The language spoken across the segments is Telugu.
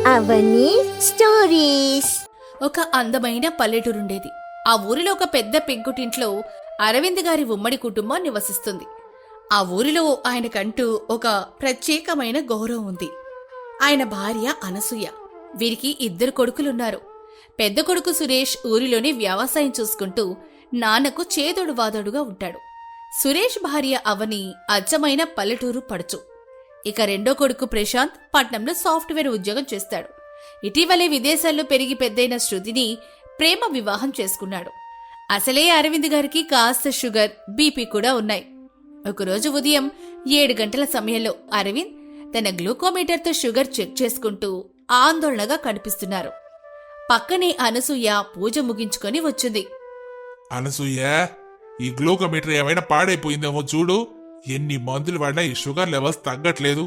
అవని స్టోరీస్. ఒక అందమైన పల్లెటూరుండేది. ఆ ఊరిలో ఒక పెద్ద పెంకుటింట్లో అరవింద్ గారి ఉమ్మడి కుటుంబం నివసిస్తుంది. ఆ ఊరిలో ఆయనకంటూ ఒక ప్రత్యేకమైన గౌరవం ఉంది. ఆయన భార్య అనసూయ. వీరికి 2 కొడుకులున్నారు. పెద్ద కొడుకు సురేష్ ఊరిలోని వ్యవసాయం చూసుకుంటూ నాన్నకు చేదోడు వాదోడుగా ఉంటాడు. సురేష్ భార్య అవని అచ్చమైన పల్లెటూరు పడుచు. ఇక రెండో కొడుకు ప్రశాంత్ పట్నంలో సాఫ్ట్వేర్ ఉద్యోగం చేస్తాడు. ఇటీవలే విదేశాల్లో పెరిగి పెద్దయిన శృతిని ప్రేమ వివాహం చేసుకున్నాడు. అసలే అరవింద్ గారికి కాస్త షుగర్, బీపీ కూడా ఉన్నాయి. ఒకరోజు ఉదయం 7 గంటల సమయంలో అరవింద్ తన గ్లూకోమీటర్తో షుగర్ చెక్ చేసుకుంటూ ఆందోళనగా కనిపిస్తున్నారు. పక్కనే అనసూయ పూజ ముగించుకొని వచ్చింది. అనసూయ, ఈ గ్లూకోమీటర్ ఏమైనా పాడైపోయిందేమో చూడు. ఎన్ని మందులు వాడినా ఈ షుగర్ లెవెల్స్ తగ్గట్లేదు.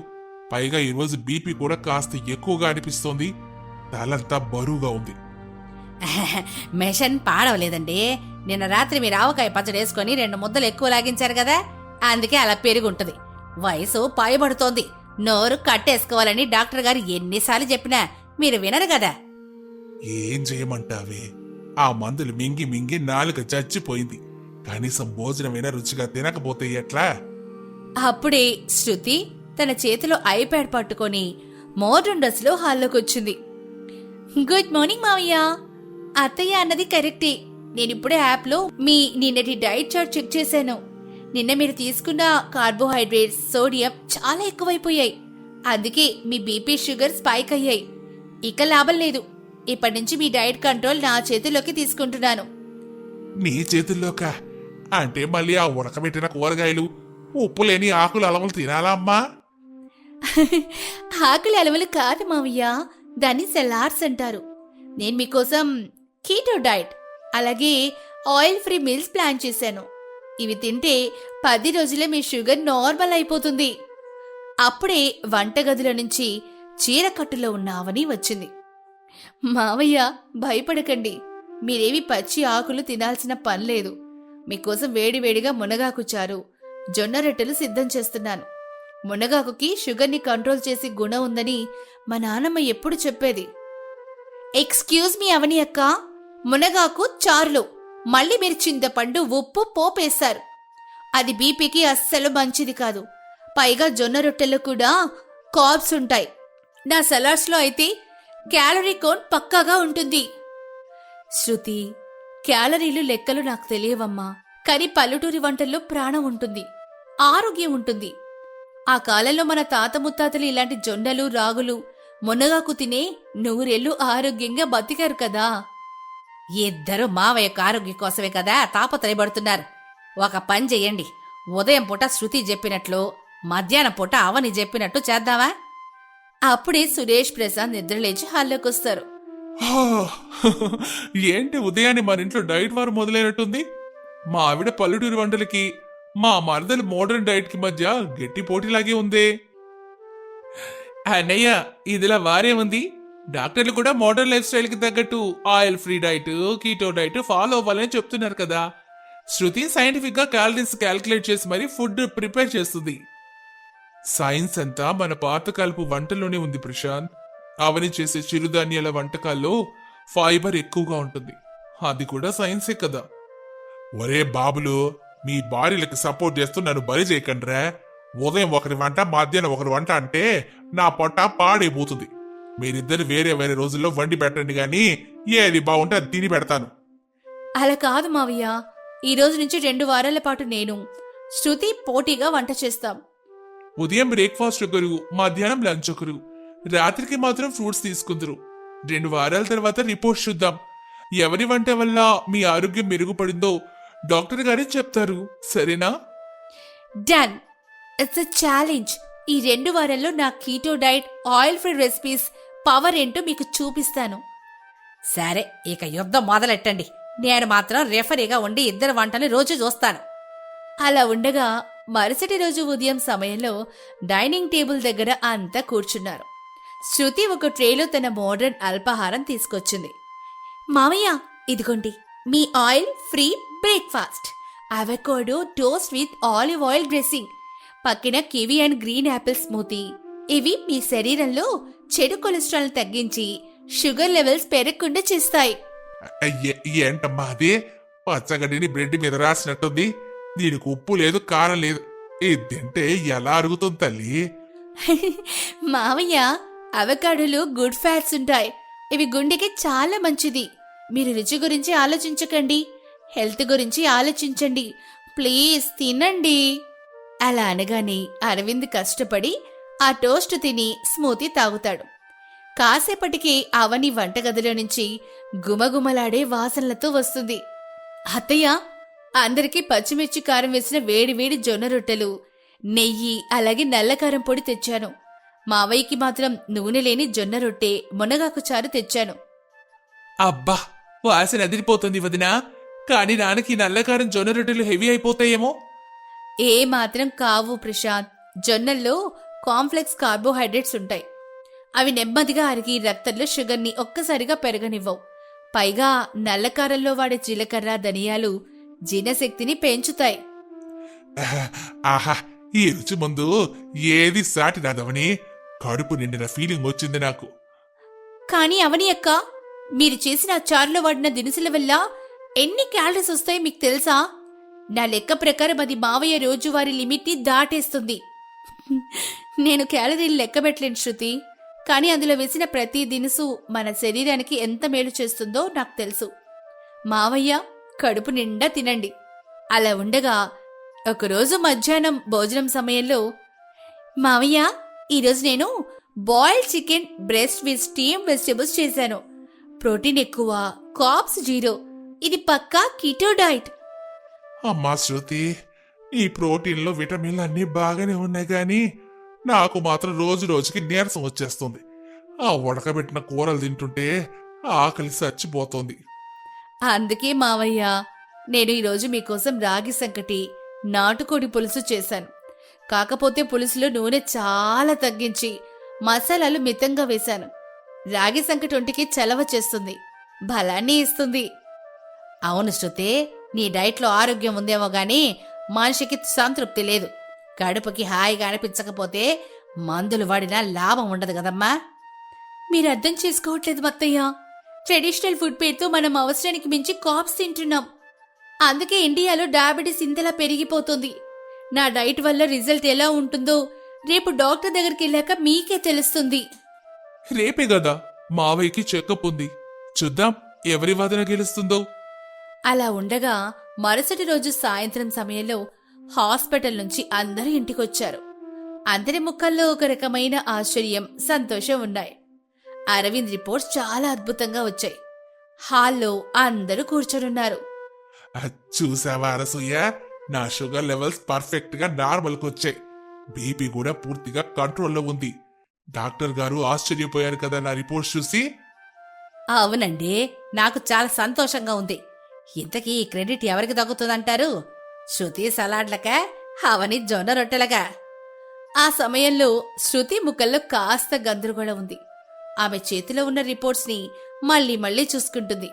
పైగా ఈరోజు బీపీ కూడా కాస్త ఎక్కువగా అనిపిస్తోంది. తలంతా బరువుగా ఉంది. మెషిన్ పాడవలేదండి. నిన్న రాత్రి మీరు ఆవకాయ పచ్చడి వేసుకొని 2 ముద్దలు ఎక్కువ లాగించారు కదా, అందుకే అలా పెరుగుంటది. వయసు పైబడుతోంది. నోరు కట్టేసుకోవాలని డాక్టర్ గారు ఎన్నిసార్లు చెప్పినా మీరు వినరు కదా. ఏం చేయమంటావే, ఆ మందులు మింగి మింగి నాలుక చచ్చిపోయింది. కనీసం భోజనమైనా రుచిగా తినకపోతే ఎట్లా? అప్పుడే శృతి తన చేతిలో ఐప్యాడ్ పట్టుకొని మోడ్రన్ డ్రెస్లో హాల్లోకొచ్చింది. గుడ్ మార్నింగ్ మావయ్య. అత్తయ్య అన్నది కరెక్టే. నేనిప్పుడే యాప్లో మీ నిన్నటి డైట్ చార్ట్ చెక్ చేశాను. నిన్న మీరు తీసుకున్న కార్బోహైడ్రేట్స్, సోడియం చాలా ఎక్కువైపోయాయి. అందుకే మీ బీపీ, షుగర్ స్పైక్ అయ్యాయి. ఇక లాభం లేదు. ఇప్పటి నుంచి మీ డైట్ కంట్రోల్ నా చేతుల్లోకి తీసుకుంటున్నాను. నీ చేతుల్లోక? అంటే మళ్ళీ ఆ ఉడకబెట్టిన కూరగాయలు, ఉప్పు లేని ఆకులు అలవలు తినాలా అమ్మా? ఆకులి అలవలు కాదు మావయ్య, దాన్ని సెలార్స్ అంటారు. నేను మీకోసం కీటో డైట్ అలాగే ఆయిల్ ఫ్రీ మీల్స్ ప్లాన్ చేశాను. ఇవి తింటే 10 రోజులే మీ షుగర్ నార్మల్ అయిపోతుంది. అప్పుడే వంటగదిలో నుంచి చీరకట్టులో ఉన్న అవని వచ్చింది. మావయ్య, భయపడకండి. మీరేవి పచ్చి ఆకులు తినాల్సిన పనిలేదు. మీకోసం వేడివేడిగా మునగాకు చారు, జొన్న రొట్టెలు సిద్ధం చేస్తున్నాను. మునగాకుకి షుగర్ని కంట్రోల్ చేసి గుణం ఉందని మా నాన్నమ్మ ఎప్పుడు చెప్పేది. ఎక్స్క్యూజ్ మీ అవని అక్క, మునగాకు చారులో మళ్ళీ మీరు చింతపండు, ఉప్పు పోపేశారు. అది బీపీకి అస్సలు మంచిది కాదు. పైగా జొన్న రొట్టెల్లో కూడా కార్బ్స్ ఉంటాయి. నా సలాడ్స్లో అయితే క్యాలరీ కౌంట్ పక్కాగా ఉంటుంది. శృతి, క్యాలరీలు లెక్కలు నాకు తెలియవమ్మా. కానీ పల్లెటూరి వంటల్లో ప్రాణం ఉంటుంది, ఆరోగ్యం ఉంటుంది. ఆ కాలంలో మన తాత ముత్తాతలు ఇలాంటి జొన్నలు, రాగులు, మునగాకు తినే 100 ఏళ్లు ఆరోగ్యంగా బతికారు కదా. ఇద్దరు మావయ్యకు ఆరోగ్యం కోసమే కదా తాపత్రయపడుతున్నారు. ఒక పని చెయ్యండి, ఉదయం పూట శృతి చెప్పినట్లు, మధ్యాహ్నం పూట అవని చెప్పినట్టు చేద్దామా? అప్పుడే సురేష్, ప్రసాద్ నిద్రలేచి హాల్లోకొస్తారు. ఏంటి ఉదయాన్నే మన ఇంట్లో డైట్ వారు మొదలైనట్టుంది. మా ఆవిడ పల్లెటూరి వంటలకి, మా మరదలు మోడర్న్ డైట్ కి మధ్య గట్టి పోటీలాగే ఉంది. అన్నయ్య, ఇదిలా వారే ఉంది. డాక్టర్లు కూడా మోడర్న్ లైఫ్ స్టైల్ కి తగ్గట్టు oil free diet, keto diet follow అవ్వాలని చెప్తున్నారు కదా. శృతి సైంటిఫిక్ గా క్యాలరీస్ క్యాల్కులేట్ చేసి మరీ ఫుడ్ ప్రిపేర్ చేస్తుంది. సైన్స్ అంతా మన పాతకాలపు వంటల్లోనే ఉంది ప్రశాంత్. అవని చేసే చిరుధాన్యాల వంటకాల్లో ఫైబర్ ఎక్కువగా ఉంటుంది. అది కూడా సైన్సే కదా. ఒరే బాబులు, మీ భార్యలకు సపోర్ట్ చేస్తూ నన్ను బలి చేయకండ్రా. ఉదయం ఒకరి వంట, మధ్యాహ్నం ఒకరి వంట అంటే నా పొట్ట పాడైపోతుంది. మీరిద్దరు వేరే వేరే రోజుల్లో వండి పెట్టండి గాని ఏది బాగుంటే అది తిని పెడతాను. అలా కాదు మావయ్య, ఈ రోజు నుంచి 2 వారాల పాటు నేను, శృతి పోటీగా వంట చేస్తాం. ఉదయం బ్రేక్ఫాస్ట్ ఒకరు, మధ్యాహ్నం లంచ్ ఒకరు, రాత్రికి మాత్రం ఫ్రూట్స్ తీసుకుందరు. 2 వారాల తర్వాత రిపోర్ట్ చూద్దాం. ఎవరి వంట వల్ల మీ ఆరోగ్యం మెరుగుపడిందో డాక్టర్ గారే చెప్తారు. సరేనా? డన్. It's a challenge. ఈ 2 వారాల్లో నా keto diet, oil free recipes power ఏంటో మీకు చూపిస్తాను. సరే, ఇక యుద్ధం మొదలెట్టండి. నేను మాత్రం రెఫరీగా ఉండి 2 వంటలు రోజు చూస్తాను. అలా ఉండగా మరుసటి రోజు ఉదయం సమయంలో డైనింగ్ టేబుల్ దగ్గర అంతా కూర్చున్నారు. శృతి ఒక ట్రేలో తన మోడర్న్ అల్పాహారం తీసుకొచ్చింది. మామయ్య, ఇదిగోండి మీ oil free breakfast. Avocado toast with olive oil dressing, పక్కన kiwi and green apple smoothie, ఇవి మీ శరీరంలో చెడు కొలెస్ట్రాల్ తగ్గించి షుగర్ లెవెల్స్ పెరగకుండా చేస్తాయి. ఏంటమ్మా అది? పచ్చగడ్డిని బ్రెడ్ మీద రాసినట్టుంది. దీనికి ఉప్పు లేదు, కారం లేదు. ఇది తింటే ఎలా అరుగుతుంది తల్లి? మావయ్య, అవకాడోలో గుడ్ ఫ్యాట్స్ ఉంటాయి. ఇవి గుండెకి చాలా మంచిది. మీరు రుచి గురించి ఆలోచించకండి, హెల్త్ గురించి ఆలోచించండి. ప్లీజ్ తినండి. అలా అనగానే అరవింద్ కష్టపడి ఆ టోస్ట్ తిని స్మూతీ తాగుతాడు. కాసేపటికి అవని వంటగదిలో నుంచి గుమగుమలాడే వాసనలతో వస్తుంది. అత్తయ్య, అందరికీ పచ్చిమిర్చి కారం వేసిన వేడివేడి జొన్న రొట్టెలు, నెయ్యి, అలాగే నల్లకారం పొడి తెచ్చాను. మావయ్యకి మాత్రం నూనె లేని జొన్న రొట్టె, మునగాకు చారు తెచ్చాను. అబ్బా, వాసన అదిరిపోతుంది వదినా. కానీ నాన్నకి నల్లకారం జొన్న రొట్టెలు హెవీ అయిపోతాయేమో. ఏ మాత్రం కావు ప్రశాంత్. జొన్నల్లో కాంప్లెక్స్ కార్బోహైడ్రేట్స్ ఉంటాయి. అవి నెమ్మదిగా అరిగి రక్తంలో షుగర్ని ఒక్కసారిగా పెరగనివ్వవు. పైగా నల్లకారంలో వాడే జీలకర్ర, ధనియాలు జీర్ణశక్తిని పెంచుతాయి. ఆహా, ఈ రుచి ముందు ఏది సాటి రాదవని కడుపు నిండిన ఫీలింగ్ వచ్చింది నాకు. కానీ అవని అక్క, మీరు చేసిన చారులో వాడిన దినుసుల వల్ల ఎన్ని క్యాలరీస్ వస్తాయో మీకు తెలుసా? నా లెక్క ప్రకారం అది మావయ్య రోజువారీ లిమిట్ని దాటేస్తుంది. నేను క్యాలరీలు లెక్క పెట్టలేను శృతి, కానీ అందులో వేసిన ప్రతి దినుసు మన శరీరానికి ఎంత మేలు చేస్తుందో నాకు తెలుసు. మావయ్య, కడుపు నిండా తినండి. అలా ఉండగా ఒకరోజు మధ్యాహ్నం భోజనం సమయంలో, మావయ్య, ఈరోజు నేను boiled chicken breast with steam vegetables చేశాను. ప్రోటీన్ ఎక్కువ, కార్బ్స్ 0. ఇది పక్కా కీటో డైట్. అమ్మా శృతి, ఈ ప్రోటీన్లో విటమిన్లు అన్నీ బాగానే ఉన్నాయి గాని నాకు మాత్రం రోజు రోజుకి నీరసం వచ్చేస్తుంది. ఆ ఉడకబెట్టిన కూరలు తింటుంటే ఆకలి చచ్చిపోతుంది. అందుకే మావయ్య, నేను ఈరోజు మీకోసం రాగి సంకటి, నాటుకోడి పులుసు చేశాను. కాకపోతే పులుసులో నూనె చాలా తగ్గించి మసాలాలు మితంగా వేశాను. రాగి సంకటి ఒంటికి చలవ చేస్తుంది, బలాన్ని ఇస్తుంది. అవును శృతి, నీ డైట్లో ఆరోగ్యం ఉందేమో గాని మనిషికి సంతృప్తి లేదు. కడుపుకి హాయిగా అనిపించకపోతే మందులు వాడినా లాభం ఉండదు కదమ్మా. మీరు అర్థం చేసుకోవట్లేదు అత్తయ్య. ట్రెడిషనల్ ఫుడ్ పేరుతో మనం అవసరానికి మించి కార్బ్స్ తింటున్నాం. అందుకే ఇండియాలో డయాబెటీస్ ఇంతలా పెరిగిపోతుంది. నా డైట్ వల్ల రిజల్ట్ ఎలా ఉంటుందో రేపు డాక్టర్ దగ్గరికి వెళ్ళాక మీకే తెలుస్తుంది. రేపే కదా మావయ్యకి చెకప్ ఉంది. చూద్దాం ఎవరి వాదన గెలుస్తుందో. అలా ఉండగా మరుసటి రోజు సాయంత్రం సమయంలో హాస్పిటల్ నుంచి అందరూ ఇంటికొచ్చారు. అందరి ముఖాల్లో ఒక రకమైన ఆశ్చర్యం, సంతోషం ఉన్నాయి. అరవింద్ రిపోర్ట్స్ చాలా అద్భుతంగా వచ్చాయి. హాల్లో అందరూ కూర్చొనున్నారు. చూసావా అనసూయ, నా షుగర్ లెవెల్స్ పర్ఫెక్ట్ గా నార్మల్కి వచ్చాయి. బీపీ కూడా పూర్తిగా కంట్రోల్లో ఉంది. డాక్టర్ గారు ఆశ్చర్యపోయారు కదా నా రిపోర్ట్స్ చూసి. అవునండి, నాకు చాలా సంతోషంగా ఉంది. ఇంతకీ ఈ క్రెడిట్ ఎవరికి దక్కుతుందంటారు? శృతి సలాడ్లకా, అవని జొన్న రొట్టెలగా? ఆ సమయంలో శృతి ముఖంలో కాస్త గందరగోళం ఉంది. ఆమె చేతిలో ఉన్న రిపోర్ట్స్ ని మళ్ళీ మళ్ళీ చూసుకుంటుంది.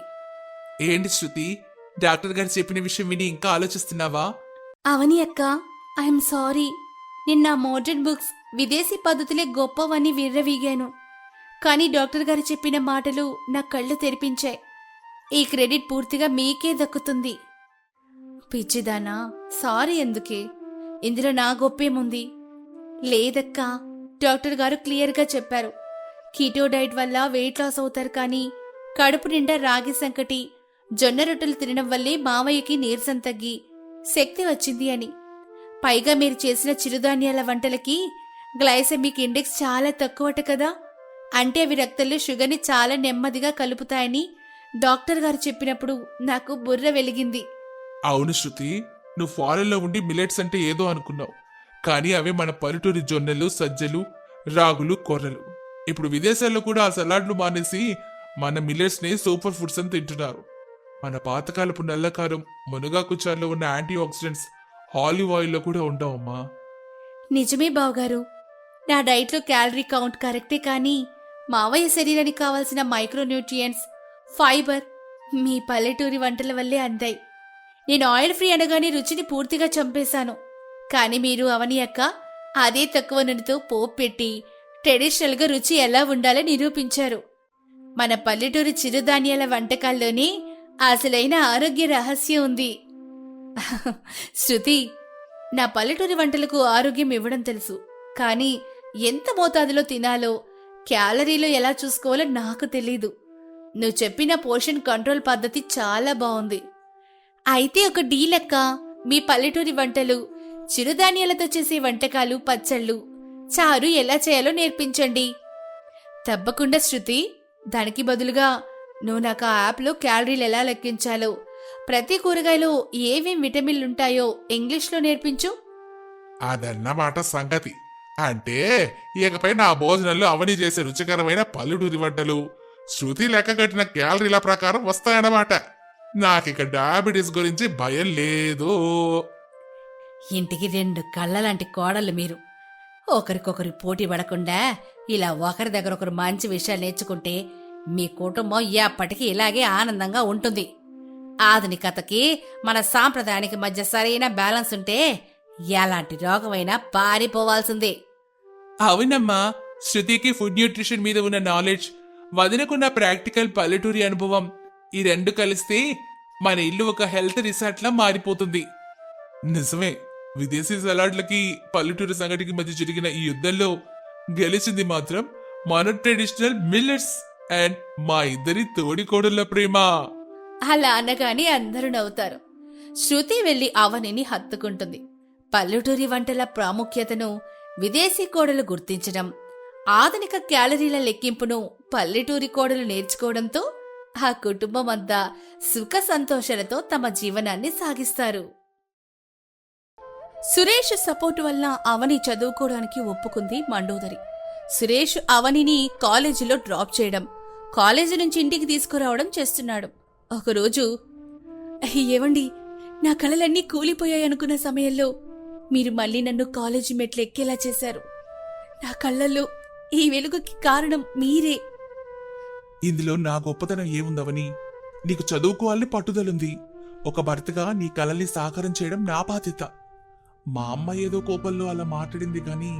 ఏంటి శృతి, డాక్టర్ గారు చెప్పిన విషయం విని ఇంకా ఆలోచిస్తున్నావా? అవని అక్క, ఐఎమ్ సారీ. నిన్న మోడర్న్ బుక్స్, విదేశీ పద్ధతులే గొప్పవని విర్రవీగాను. కానీ డాక్టర్ గారు చెప్పిన మాటలు నా కళ్ళు తెరిపించాయి. ఈ క్రెడిట్ పూర్తిగా మీకే దక్కుతుంది. పిచ్చిదానా, సారీ ఎందుకే? ఇందులో నా గొప్పేముంది? లేదక్కా, డాక్టర్ గారు క్లియర్గా చెప్పారు. కీటో డైట్ వల్ల వెయిట్ లాస్ అవుతారు, కానీ కడుపు నిండా రాగి సంకటి, జొన్న రొట్టెలు తినడం వల్లే మావయ్యకి నీరసం తగ్గి శక్తి వచ్చింది అని. పైగా మీరు చేసిన చిరుధాన్యాల వంటలకి గ్లైసెమిక్ ఇండెక్స్ చాలా తక్కువట కదా. అంటే అవి రక్తంలో షుగర్ని చాలా నెమ్మదిగా కలుపుతాయని డాక్టర్ గారు చెప్పినప్పుడు నాకు బుర్ర వెలిగింది. అవును శృతి, నువ్వు ఫారెన్లో ఉండి మిలెట్స్ అంటే ఏదో అనుకున్నావు. కానీ అవే మన పల్లెటూరి జొన్నలు, సజ్జలు, రాగులు, కొర్రలు. ఇప్పుడు విదేశాల్లో కూడా ఆ సలాడ్లు మానేసి మన మిల్లెట్స్ ని సూపర్ ఫుడ్స్ అని తింటున్నారు. మన పాతకాలపు నల్లకారం, మునగాకు చారులో ఉన్న యాంటీ ఆక్సిడెంట్స్ ఆలివ్ ఆయిల్లో కూడా ఉండవమ్మా. నిజమే బావగారు, నా డైట్లో క్యాలరీ కౌంట్ కరెక్టే, కానీ మావయ్య శరీరానికి కావాల్సిన మైక్రోన్యూట్రియంట్స్, ఫైబర్ మీ పల్లెటూరి వంటల వల్లే అందాయి. నేను ఆయిల్ ఫ్రీ అనగానే రుచిని పూర్తిగా చంపేశాను. కానీ మీరు అవని అక్క అదే తక్కువ నూనెతో పోపు పెట్టి ట్రెడిషనల్గా రుచి ఎలా ఉండాలో నిరూపించారు. మన పల్లెటూరి చిరుధాన్యాల వంటకాల్లోనే అసలైన ఆరోగ్య రహస్యం ఉంది. శృతి, నా పల్లెటూరి వంటలకు ఆరోగ్యం ఇవ్వడం తెలుసు, కానీ ఎంత మోతాదులో తినాలో, క్యాలరీలో ఎలా చూసుకోవాలో నాకు తెలీదు. నువ్వు చెప్పిన పోషన్ కంట్రోల్ పద్ధతి చాలా బాగుంది. అయితే ఒక డీల్ అక్క, మీ పల్లెటూరి వంటలు, చిరుధాన్యాలతో చేసే వంటకాలు, పచ్చళ్ళు, చారు ఎలా చేయాలో నేర్పించండి. తప్పకుండా శృతి. దానికి బదులుగా నువ్వు నాకు ఆ యాప్లో క్యాలరీలు ఎలా లెక్కించాలో, ప్రతి కూరగాయలో ఏమేం విటమిన్లుంటాయో ఇంగ్లీష్లో నేర్పించు. అదన్నమాట సంగతి. అంటే ఇకపై నా భోజనంలో అవని చేసే రుచికరమైన పల్లెటూరి వంటలు శృతి లెక్క కట్టిన క్యాలరీల ప్రకారం వస్తాయన్నమాట. నాకిక డయాబెటీస్ గురించి భయం లేదు. ఇంటికి 2 కళ్ళలాంటి కోడళ్ళు మీరు. ఒకరికొకరు పోటీ పడకుండా ఇలా ఒకరి దగ్గర ఒకరు మంచి విషయాలు నేర్చుకుంటే మీ కుటుంబం ఎప్పటికీ ఇలాగే ఆనందంగా ఉంటుంది. ఆధునికతకి మన సాంప్రదాయానికి మధ్య సరైన బ్యాలెన్స్ ఉంటే ఎలాంటి రోగమైనా పారిపోవాల్సిందే. అవునమ్మా, శృతికి ఫుడ్ న్యూట్రిషన్ మీద ఉన్న నాలెడ్జ్, వదినకున్న ప్రాక్టికల్ పల్లెటూరి అనుభవం, ఈ 2 కలిస్తే మన ఇల్లు ఒక హెల్త్ రిసార్ట్లా మారిపోతుంది. నిజమే, విదేశీ సలాడ్లకి పల్లెటూరి సంగటికి మధ్య జరిగిన ఈ యుద్ధంలో గెలిచింది మాత్రం మన ట్రెడిషనల్ మిల్లెట్స్ అండ్ మా ఇద్దరి తోడికోడళ్ళ ప్రేమ. అలా అనగానే అందరూ నవ్వుతారు. శృతి వెళ్లి అవనిని హత్తుకుంటుంది. పల్లెటూరి వంటల ప్రాముఖ్యతను విదేశీ కోడలు గుర్తించడం, ఆధునిక క్యాలరీల లెక్కింపును పల్లెటూరి కోడలు నేర్చుకోవడంతో ఆ కుటుంబం అంతా సుఖ సంతోషాలతో తమ జీవనాన్ని సాగిస్తారు. సురేష్ సపోర్ట్ వల్ల అవని చదువుకోవడానికి ఒప్పుకుంది మండోదరి. సురేష్ అవనిని కాలేజీలో డ్రాప్ చేయడం, కాలేజీ నుంచి ఇంటికి తీసుకురావడం చేస్తున్నాడు. ఒకరోజు, ఏవండి, నా కళలన్నీ కూలిపోయాయనుకున్న సమయంలో మీరు మళ్ళీ నన్ను కాలేజీ మెట్లు ఎక్కేలా చేశారు. నా కళ్ళల్లో ఈ వెలుగుకి కారణం మీరే. ఇందులో నా గొప్పతనం ఏముందవని? నీకు చదువుకోవాలని పట్టుదలుంది. ఒక భర్తగా నీ కలల్ని సాకారం చేయడం నా బాధ్యత. మా అమ్మ ఏదో కోపంలో అలా మాట్లాడింది కానీ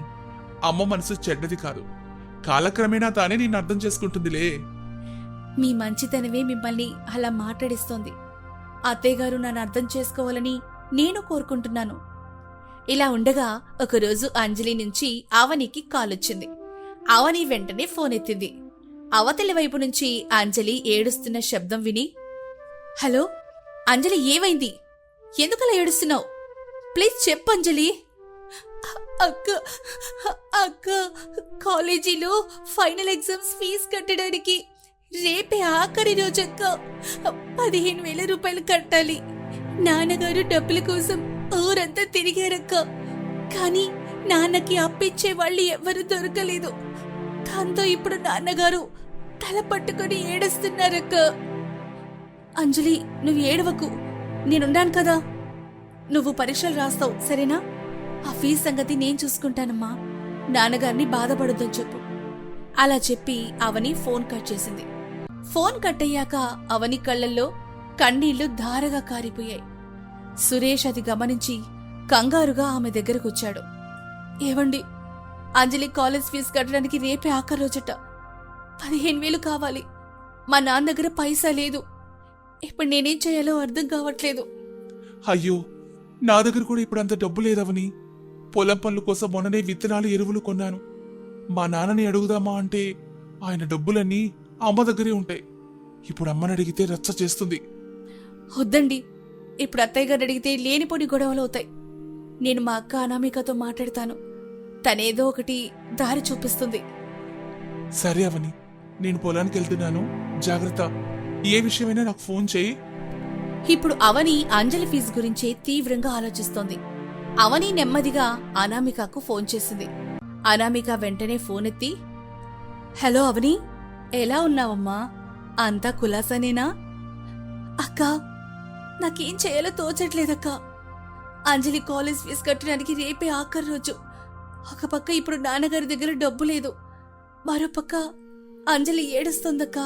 అమ్మ మనసు చెడ్డది కాదు. కాలక్రమేణా తానే నేను అర్థం చేసుకుంటుందిలే. మీ మంచితనమే మిమ్మల్ని అలా మాట్లాడిస్తోంది. అత్తయ్యగారు నన్ను అర్థం చేసుకోవాలని నేను కోరుకుంటున్నాను. ఇలా ఉండగా ఒకరోజు అంజలి నుంచి అవనికి కాలొచ్చింది. అవని వెంటనే ఫోన్ ఎత్తింది. అవతలి వైపు నుంచి అంజలి ఏడుస్తున్న శబ్దం విని, హలో అంజలి, ఏమైంది? ఎందుకలా ఏడుస్తున్నావు? ప్లీజ్ చెప్పు అంజలి. అక్క అక్క కాలేజీలో ఫైనల్ ఎగ్జామ్స్ ఫీజు కట్టడానికి రేపే ఆఖరి రోజక్క. 15,000 రూపాయలు కట్టాలి. నాన్నగారు డబ్బుల కోసం ఊరంతా తిరిగారక్క. కానీ నాన్నకి అప్పిచ్చే వాళ్ళు ఎవరు దొరకలేదు. దాంతో ఇప్పుడు నాన్నగారు తల పట్టుకొని ఏడుస్తున్నారక్క. అంజలి, నువ్వు ఏడవకు, నేనున్నాను కదా. నువ్వు పరీక్షలు రాస్తావు, సరేనా? ఆ ఫీజు సంగతి నేను చూసుకుంటానమ్మా. నాన్నగారిని బాధపడొద్దని చెప్పు. అలా చెప్పి అవని ఫోన్ కట్ చేసింది. ఫోన్ కట్ అయ్యాక అవని కళ్ళల్లో కన్నీళ్లు ధారగా కారిపోయాయి. సురేష్ అది గమనించి కంగారుగా ఆమె దగ్గరకొచ్చాడు. ఏవండి, అంజలి కాలేజ్ ఫీజు కట్టడానికి రేపే ఆఖరి రోజట. 15,000 కావాలి. మా నాన్న దగ్గర పైసా లేదు. ఇప్పుడు నేనేం చేయాలో అర్థం కావట్లేదు. అయ్యో, నా దగ్గర కూడా ఇప్పుడు అంత డబ్బు లేదవని. పొలం పనుల కోసం మొన్ననే విత్తనాలు, ఎరువులు కొన్నాను. మా నాన్నని అడుగుదామా అంటే ఆయన డబ్బులన్నీ అమ్మ దగ్గరే ఉంటాయి. ఇప్పుడు అమ్మని అడిగితే రచ్చ చేస్తుంది. వద్దండి, ఇప్పుడు అత్తయ్య గారు అడిగితే లేనిపోని గొడవలు అవుతాయి. నేను మా అక్క అనామికతో మాట్లాడతాను. తనేదో ఒకటి దారి చూపిస్తుంది. సరే అవని, నేను పొలానికి వెళ్తున్నాను, జాగ్రత్త. ఏ విషయమైనా నాకు ఫోన్ చేయి. ఇప్పుడు అవని అంజలి ఫీజు గురించే తీవ్రంగా ఆలోచిస్తోంది. అవని నెమ్మదిగా అనామికకు ఫోన్ చేసింది. అనామిక వెంటనే ఫోన్ ఎత్తి, హలో అవని, ఎలా ఉన్నావమ్మా? అంతా కులాసానేనా? అక్క, నాకేం చేయాలో తోచట్లేదక్క. అంజలి కాలేజ్ ఫీజు కట్టడానికి రేపే ఆఖరి రోజు. ఒక పక్క ఇప్పుడు నాన్నగారి దగ్గర డబ్బు లేదు, మరోపక్క అంజలి ఏడుస్తోందక్క.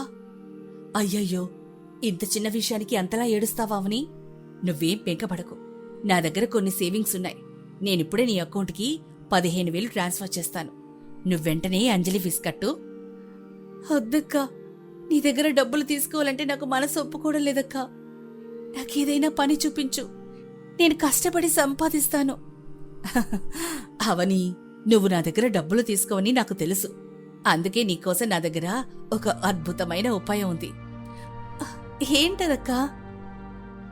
అయ్యయ్యో, ఇంత చిన్న విషయానికి అంతలా ఏడుస్తావా అవని? నువ్వేం పెంకపడకు. నా దగ్గర కొన్ని సేవింగ్స్ ఉన్నాయి. నేనిప్పుడే నీ అకౌంట్కి 15,000 ట్రాన్స్ఫర్ చేస్తాను. నువ్వెంటనే అంజలి ఫీజు కట్టు. వద్దక్కా, నీ దగ్గర డబ్బులు తీసుకోవాలంటే నాకు మనసు ఒప్పుకోవడం లేదక్కా. నాకేదైనా పని చూపించు, నేను కష్టపడి సంపాదిస్తాను. అవని, నువ్వు నా దగ్గర డబ్బులు తీసుకోవని నాకు తెలుసు. అందుకే నీకోసం నా దగ్గర ఒక అద్భుతమైన ఉపాయం ఉంది. ఏంటదక్కా?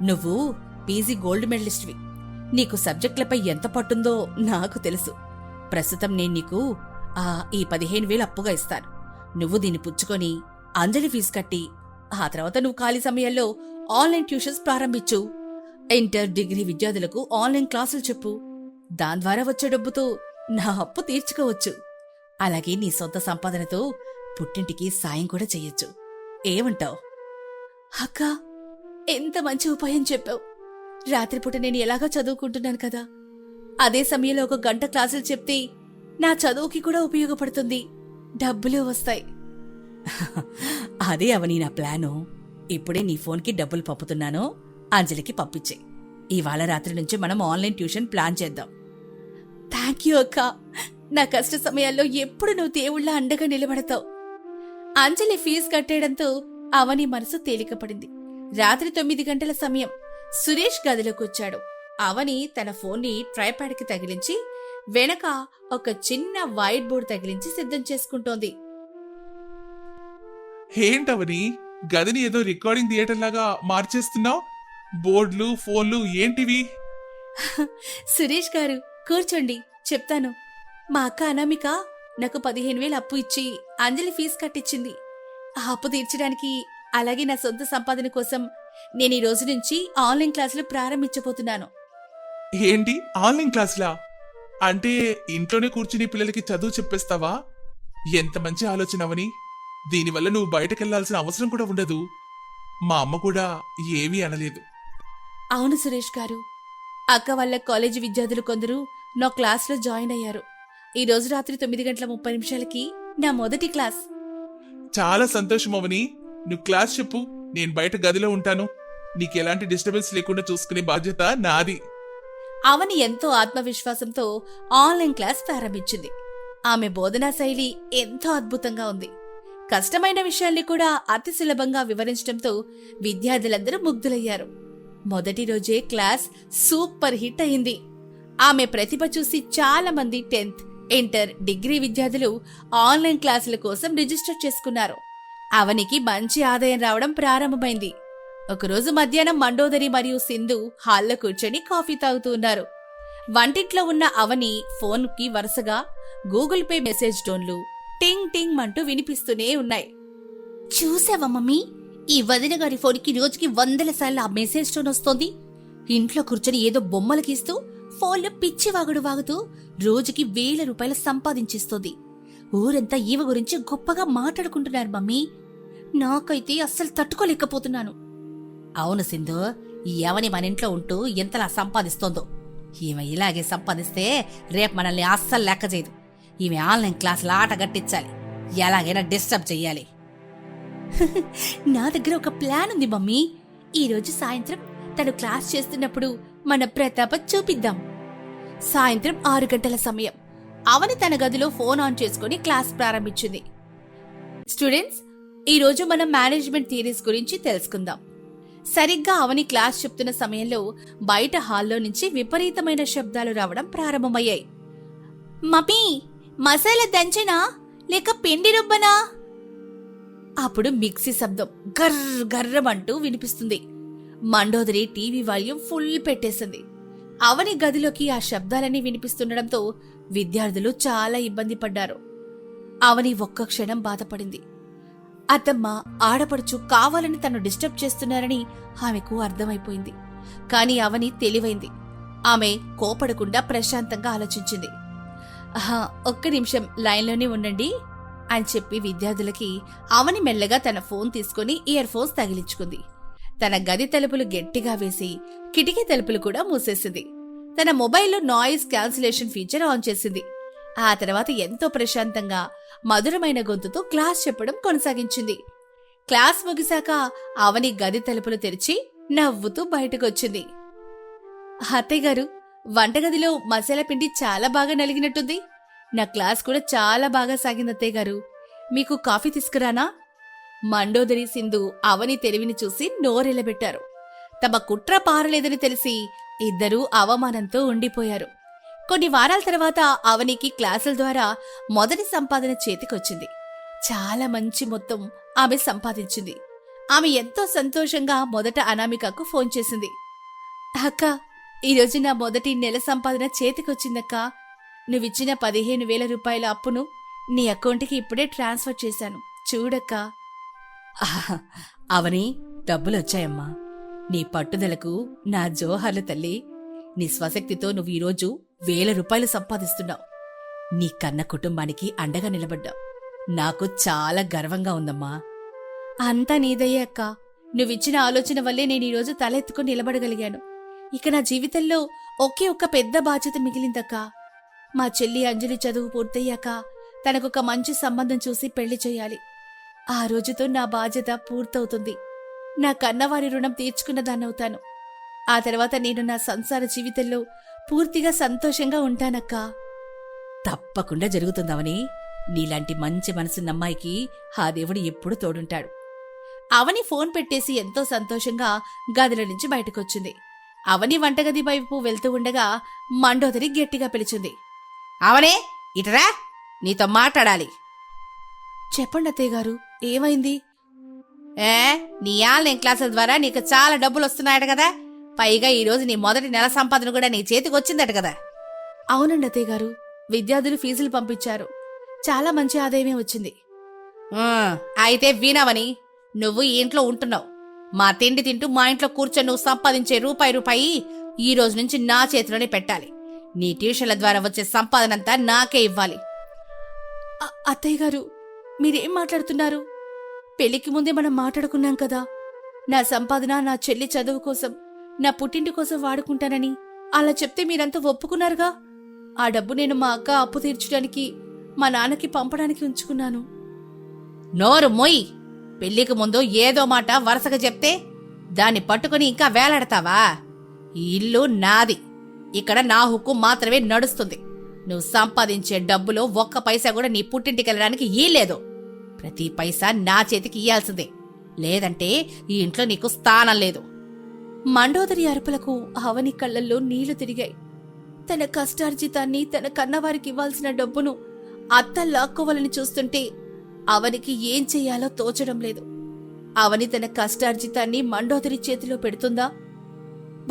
నువ్వు పీజీ గోల్డ్ మెడలిస్ట్వి. నీకు సబ్జెక్టులపై ఎంత పట్టుందో నాకు తెలుసు. ప్రస్తుతం నేను నీకు ఈ 15,000 అప్పుగా ఇస్తాను. నువ్వు దీన్ని పుచ్చుకొని అంజలి ఫీజు కట్టి ఆ తర్వాత నువ్వు ఖాళీ సమయాల్లో ఆన్లైన్ ట్యూషన్స్ ప్రారంభించు. ఇంటర్, డిగ్రీ విద్యార్థులకు ఆన్లైన్ క్లాసులు చెప్పు. దాని ద్వారా వచ్చే డబ్బుతో నా అప్పు తీర్చుకోవచ్చు. అలాగే నీ సొంత సంపాదనతో పుట్టింటికి సాయం కూడా చెయ్యొచ్చు. ఏమంటావ్? అక్కా, ఎంత మంచి ఉపాయం చెప్పావు. రాత్రిపూట నేను ఎలాగో చదువుకుంటున్నాను కదా, అదే సమయంలో 1 గంట క్లాసులు చెప్తే నా చదువుకి కూడా ఉపయోగపడుతుంది, డబ్బులు వస్తాయి. అదే అవని నా ప్లాను. ఇప్పుడే నీ ఫోన్కి డబ్బులు పంపుతున్నాను. అంజలికి పంపించే. ఇవాళ రాత్రి నుంచి మనం ఆన్లైన్ ట్యూషన్ ప్లాన్ చేద్దాం. థ్యాంక్ యూ అక్కా. నా కష్ట సమయాల్లో ఎప్పుడు నువ్వు దేవుళ్ళ అండగా నిలబడతావు. అంజలి ఫీజు కట్టేయడంతో అవని మనసు తేలికపడింది. రాత్రి 9 గంటల సమయం. సురేష్ గదిలోకొచ్చాడు. అవని తన ఫోన్ని ట్రైపాడ్కి తగిలించి వెనక ఒక చిన్న వైట్ బోర్డు తగిలించి సిద్ధం చేసుకుంటోంది. ఏంటవని, గదిని ఏదో రికార్డింగ్ థియేటర్ లాగా మార్చేస్తున్నావు? బోర్డులు, ఫోన్లు ఏంటివి? సురేష్ గారు, కూర్చోండి, చెప్తాను. మా అక్క అనామిక నాకు 15,000 అప్పు ఇచ్చి అంజలి ఫీజు కట్టించింది. ఆ అప్పు తీర్చడానికి, అలాగే నా సొంత సంపాదన కోసం నేను ఈ రోజు నుంచి ఆన్లైన్ క్లాసులు ప్రారంభించబోతున్నాను. ఏంటి, ఆన్లైన్ క్లాసులా? అంటే ఇంట్లోనే కూర్చుని పిల్లలకి చదువు చెప్పేస్తావా? ఎంత మంచి ఆలోచన అవని. దీనివల్ల నువ్వు బయటకెళ్లాల్సిన అవసరం కూడా ఉండదు. మా అమ్మ కూడా ఏమీ అనలేదు. అవును సురేష్ గారు, అక్క వాళ్ళ కాలేజీ విద్యార్థులు కొందరు నా క్లాస్లో జాయిన్ అయ్యారు. ఈ రోజు రాత్రి 9:30 నా మొదటి క్లాస్. చాలా సంతోషం అవని. నువ్వు క్లాస్ చెప్పు, నేను బయట గదిలో ఉంటాను. నీకెలాంటి డిస్టర్బెన్స్ లేకుండా చూసుకునే బాధ్యత నాది. అవని ఎంతో ఆత్మవిశ్వాసంతో ఆన్లైన్ క్లాస్ ప్రారంభించింది. ఆమె బోధనా శైలి ఎంతో అద్భుతంగా ఉంది. కష్టమైన విషయాల్ని కూడా అతి సులభంగా వివరించడంతో విద్యార్థులందరూ ముగ్ధులయ్యారు. మొదటి రోజే క్లాస్ సూపర్ హిట్ అయింది. ఆమె ప్రతిభ చూసి చాలా మంది 10th, ఇంటర్, డిగ్రీ విద్యార్థులు ఆన్లైన్ క్లాసుల కోసం రిజిస్టర్ చేసుకున్నారు. అవనికి మంచి ఆదాయం రావడం ప్రారంభమైంది. ఒకరోజు మధ్యాహ్నం మండోదరి మరియు సింధు హాల్లో కూర్చొని కాఫీ తాగుతూ ఉన్నారు. వంటింట్లో ఉన్న అవని ఫోన్కి వరుసగా గూగుల్ పే మెసేజ్ టోన్లు టింగ్ టింగ్ అంటూ వినిపిస్తూనే ఉన్నాయి. చూసావా మమ్మీ, ఈ వదిన గారి ఫోన్కి రోజుకి 100 సార్లు ఆ మెసేజ్ టోన్ వస్తోంది. ఇంట్లో కూర్చొని ఏదో బొమ్మలు గీస్తూ ఫోన్లో పిచ్చి వాగుడు వాగుతూ రోజుకి 1,000 రూపాయలు సంపాదించేస్తోంది. ఊరంతా ఈవ గురించి గొప్పగా మాట్లాడుకుంటున్నారు మమ్మీ. నాకైతే అస్సలు తట్టుకోలేకపోతున్నాను. అవును సింధు, ఈ అవని మన ఇంట్లో ఉంటూ ఎంతలా సంపాదిస్తోందో. ఈమె ఇలాగే సంపాదిస్తే రేపు మనల్ని అస్సలు లెక్క చేయదు. ఈమె ఆన్లైన్ క్లాసులు ఆట గట్టించాలి, ఎలాగైనా డిస్టర్బ్ చెయ్యాలి. నా దగ్గర ఒక ప్లాన్ ఉంది మమ్మీ. ఈ రోజు సాయంత్రం తను క్లాస్ చేస్తున్నప్పుడు మన ప్రతాప చూపిద్దాం. సాయంత్రం 6 గంటల సమయం. అవని తన గదిలో ఫోన్ ఆన్ చేసుకుని క్లాస్ ప్రారంభించింది. స్టూడెంట్స్, ఈరోజు మనం మేనేజ్మెంట్ థియరీస్ గురించి తెలుసుకుందాం. సరిగ్గా అవని క్లాస్ చెప్తున్న సమయంలో బయట హాల్లో నుంచి విపరీతమైన శబ్దాలు రావడం ప్రారంభమయ్యాయి. మమ్మీ, మసాలా దంచనా లేక పిండి రుబ్బనా? అప్పుడు మిక్సీ శబ్దం గర్ర గర్రమంటూ వినిపిస్తుంది. మండోదరి టీవీ వాల్యూమ్ ఫుల్ పెట్టేసింది. అవని గదిలోకి ఆ శబ్దాలన్నీ వినిపిస్తుండడంతో విద్యార్థులు చాలా ఇబ్బంది పడ్డారు. అవని ఒక్క క్షణం బాధపడింది. అత్తమ్మ, ఆడపడుచు కావాలని తను డిస్టర్బ్ చేస్తున్నారని ఆమెకు అర్థమైపోయింది. కాని అవని తెలివైంది. ఆమె కోపడకుండా ప్రశాంతంగా ఆలోచించింది. ఒక్క నిమిషం లైన్లోనే ఉండండి అని చెప్పి విద్యార్థులకి అవని మెల్లగా తన ఫోన్ తీసుకుని ఇయర్ ఫోన్స్ తగిలించుకుంది. తన గది తలుపులు గట్టిగా వేసి కిటికీ తలుపులు కూడా మూసేసింది. తన మొబైల్లో నాయిస్ క్యాన్సిలేషన్ ఫీచర్ ఆన్ చేసింది. ఆ తర్వాత ఎంతో ప్రశాంతంగా మధురమైన గొంతుతో క్లాస్ చెప్పడం కొనసాగించింది. క్లాస్ ముగిశాక అవని గది తలుపులు తెరిచి నవ్వుతూ బయటకొచ్చింది. అత్తయ్య గారు, వంటగదిలో మసాలా పిండి చాలా బాగా నలిగినట్టుంది. నా క్లాస్ కూడా చాలా బాగా సాగింది అత్తయ్య గారు. మీకు కాఫీ తీసుకురానా? మండోదరి సింధు అవని తెలివిని చూసి నోరెళ్లబెట్టారు. తమ కుట్ర పారలేదని తెలిసి ఇద్దరూ అవమానంతో ఉండిపోయారు. కొన్ని వారాల తర్వాత అవనికి క్లాసుల ద్వారా మొదటి సంపాదన చేతికొచ్చింది. చాలా మంచి మొత్తం ఆమె సంపాదించింది. ఆమె ఎంతో సంతోషంగా మొదట అనామికకు ఫోన్ చేసింది. అక్క, ఈరోజు నా మొదటి నెల సంపాదన చేతికొచ్చిందక్కా. నువ్విచ్చిన 15,000 రూపాయల అప్పును నీ అకౌంట్కి ఇప్పుడే ట్రాన్స్ఫర్ చేశాను, చూడక్కా. అవని, డబ్బులొచ్చాయమ్మా. నీ పట్టుదలకు నా జోహార్లు తల్లి. నీ స్వశక్తితో నువ్వు ఈరోజు 1,000 రూపాయలు సంపాదిస్తున్నావు. నీ కన్న కుటుంబానికి అండగా నిలబడ్డావు. నాకు చాలా గర్వంగా ఉందమ్మా. అంతా నీదయ్యే అక్క. నువ్విచ్చిన ఆలోచన వల్లే నేను ఈరోజు తలెత్తుకుని నిలబడగలిగాను. ఇక నా జీవితంలో ఒకే ఒక్క పెద్ద బాధ్యత మిగిలిందక్కా. మా చెల్లి అంజలి చదువు పూర్తయ్యాక తనకొక మంచి సంబంధం చూసి పెళ్లి చేయాలి. ఆ రోజుతో నా బాధ్యత పూర్తవుతుంది. నా కన్నవారి రుణం తీర్చుకున్న దాన్నవుతాను. ఆ తర్వాత నేను నా సంసార జీవితంలో పూర్తిగా సంతోషంగా ఉంటానక్కా. తప్పకుండా జరుగుతుందవని. నీలాంటి మంచి మనసున్న అమ్మాయికి ఆ దేవుడు ఎప్పుడూ తోడుంటాడు. అవని ఫోన్ పెట్టేసి ఎంతో సంతోషంగా గదిలో నుంచి బయటకొచ్చింది. అవని వంటగది వైపు వెళ్తూ ఉండగా మండోదరి గట్టిగా పిలిచింది. అవనే, ఇటరా, నీతో మాట్లాడాలి. చెప్పండి అత్తయ్య గారు, ఏమైంది? నీ ఆన్లైన్ క్లాసుల ద్వారా నీకు చాలా డబ్బులు వస్తున్నాయట కదా. పైగా ఈరోజు నీ మొదటి నెల సంపాదన కూడా నీ చేతికి వచ్చిందట కదా. అవునండి అత్తయ్య గారు, విద్యార్థులు ఫీజులు పంపించారు. చాలా మంచి ఆదాయమే వచ్చింది. అయితే వినవని, నువ్వు ఈ ఇంట్లో ఉంటున్నావు. మా తిండి తింటూ మా ఇంట్లో కూర్చొని నువ్వు సంపాదించే రూపాయి ఈ రోజు నుంచి నా చేతిలోనే పెట్టాలి. నీ ట్యూషన్ల ద్వారా వచ్చే సంపాదనంతా నాకే ఇవ్వాలి. అత్తయ్య గారు, మీరేం మాట్లాడుతున్నారు? పెళ్లికి ముందే మనం మాట్లాడుకున్నాం కదా. నా సంపాదన నా చెల్లి చదువు కోసం, నా పుట్టింటి కోసం వాడుకుంటానని అలా చెప్తే మీరంతా ఒప్పుకున్నారుగా. ఆ డబ్బు నేను మా అక్క అప్పు తీర్చడానికి, మా నాన్నకి పంపడానికి ఉంచుకున్నాను. నోరు మొయ్. పెళ్లికి ముందు ఏదో మాట వరుసగా చెప్తే దాన్ని పట్టుకుని ఇంకా వేలాడతావా? ఈ ఇల్లు నాది. ఇక్కడ నా హుక్కు మాత్రమే నడుస్తుంది. నువ్వు సంపాదించే డబ్బులో ఒక్క పైసా కూడా నీ పుట్టింటికి వెళ్ళడానికి ఈలేదు. ప్రతి పైసా నా చేతికి ఇయ్యాల్సిందే, లేదంటే ఈ ఇంట్లో నీకు స్థానం లేదు. మండోదరి అరుపులకు అవని కళ్ళల్లో నీళ్లు తిరిగాయి. తన కష్టార్జితాన్ని, తన కన్నవారికి ఇవ్వాల్సిన డబ్బును అత్త లాక్కోవాలని చూస్తుంటే అవనికి ఏం చెయ్యాలో తోచడం లేదు. అవని తన కష్టార్జితాన్ని మండోదరి చేతిలో పెడుతుందా?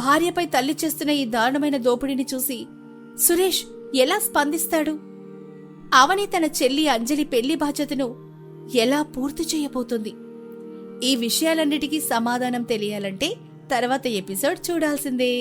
భార్యపై తల్లి చేస్తున్న ఈ దారుణమైన దోపిడీని చూసి సురేష్ ఎలా స్పందిస్తాడు? అవని తన చెల్లి అంజలి పెళ్లి బాధ్యతను ఎలా పూర్తి చేయబోతుంది? ఈ విషయాలన్నిటికీ సమాధానం తెలియాలంటే తర్వాత ఎపిసోడ్ చూడాల్సిందే.